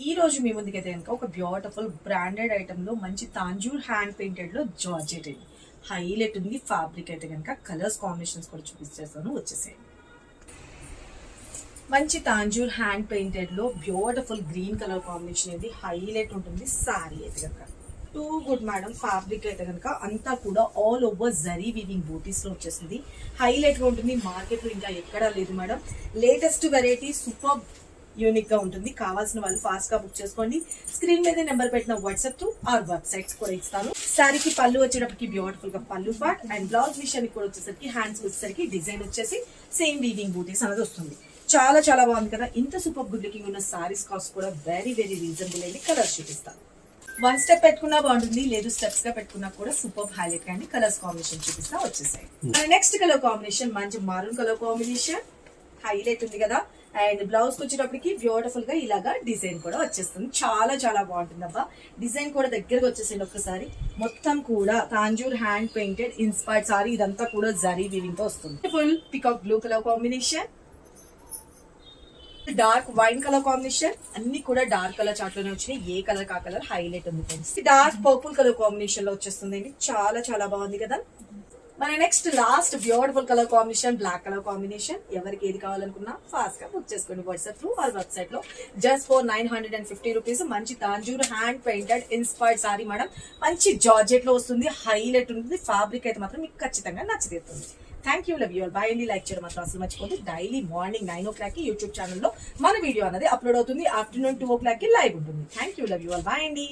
ఈ రోజు మీ ముందుకైతే కనుక ఒక బ్యూటిఫుల్ బ్రాండెడ్ ఐటమ్ లో మంచి తాంజూర్ హ్యాండ్ పెయింటెడ్ లో జార్జెట్ ఇది హైలైట్ ఉంది. ఫ్యాబ్రిక్ అయితే కనుక కలర్స్ కాంబినేషన్స్ కూడా చూపించేస్తాను, వచ్చేసేయండి. మంచి తాంజూర్ హ్యాండ్ పెయింటెడ్ లో బ్యూటిఫుల్ గ్రీన్ కలర్ కాంబినేషన్ ఇది హైలైట్ ఉంటుంది. సారీ అయితే కనుక టూ గుడ్ మేడం. ఫ్యాబ్రిక్ అయితే కనుక అంతా కూడా ఆల్ ఓవర్ జరీ వీవింగ్ బూటీస్ లో వచ్చేసింది. హైలైట్ గా ఉంటుంది. మార్కెట్ లో ఇంకా ఎక్కడా లేదు madam. Latest variety, super unique గా ఉంటుంది. కావాల్సిన వాళ్ళు ఫాస్ట్ గా బుక్ చేసుకోండి. స్క్రీన్ మీద నెంబర్ పెట్టిన వాట్సాప్ టు ఆర్ వెబ్సైట్స్ కూడా ఇస్తాను. శారీకి పళ్ళు వచ్చేటప్పటికి బ్యూటిఫుల్ గా పళ్ళు పార్ట్ అండ్ బ్లౌజ్ విషయానికి కూడా వచ్చేసరికి హ్యాండ్స్ వచ్చేసరికి డిజైన్ వచ్చేసి సేమ్ వీవింగ్ బూటీస్ అనేది వస్తుంది. చాలా చాలా బాగుంది కదా. ఇంత సూపర్ గుడ్ లుకింగ్ ఉన్న సారీస్ కాస్ట్ కూడా వెరీ వెరీ రీజనబుల్ అండి. కలర్స్ చూపిస్తాను. వన్ స్టెప్ పెట్టుకున్నా బాగుంటుంది, లేదు స్టెప్స్ గా పెట్టుకున్నా కూడా సూపర్ హైలైట్ అండి. కలర్స్ కాంబినేషన్ చూపిస్తా, వచ్చేసాయి. నెక్స్ట్ కలర్ కాంబినేషన్ మంచి మారూన్ కలర్ కాంబినేషన్ హైలైట్ ఉంది కదా. అండ్ బ్లౌజ్ వచ్చేటప్పటికి బ్యూటిఫుల్ గా ఇలాగా డిజైన్ కూడా వచ్చేస్తుంది. చాలా చాలా బాగుంటుంది అబ్బా. డిజైన్ కూడా దగ్గరగా వచ్చేసింది. ఒక్కసారి మొత్తం కూడా Tanjore hand painted inspired sari. ఇదంతా కూడా జరీ వీవింగ్ తో వస్తుంది. Full peacock blue colour combination, dark wine colour combination, అన్ని కూడా డార్క్ కలర్ చార్ట్ లోనే వచ్చినాయి. ఏ కలర్ కా కలర్ హైలైట్ ఉంది friends. Dark purple colour combination లో వచ్చేస్తుంది అండి. చాలా చాలా బాగుంది కదా. మన next last beautiful colour combination black colour combination. ఎవరికి ఏది కావాలనుకున్నా ఫాస్ట్ గా బుక్ చేసుకోండి వాట్సాప్ త్రూ ఆర్ వెబ్సైట్ లో. జస్ట్ ఫర్ 950 రూపీస్ మంచి Tanjore hand painted inspired sari madam. మంచి జార్జెట్ లో వస్తుంది. హైలైట్ ఉంటుంది. ఫ్యాబ్రిక్ అయితే మాత్రం మీకు ఖచ్చితంగా నచ్చితేస్తుంది. Thank you, love you all. Bye అండి. లైక్ చేయడం మాత్రం అసలు మర్చిపోతుంది. డైలీ మార్నింగ్ 9 o'clock కి యూట్యూబ్ ఛానల్లో మన వీడియో అనేది అప్లోడ్ అవుతుంది. ఆఫ్టర్నూన్ 2 o'clock కి లైవ్ ఉంటుంది. Thank you, love you all. Bye అండి.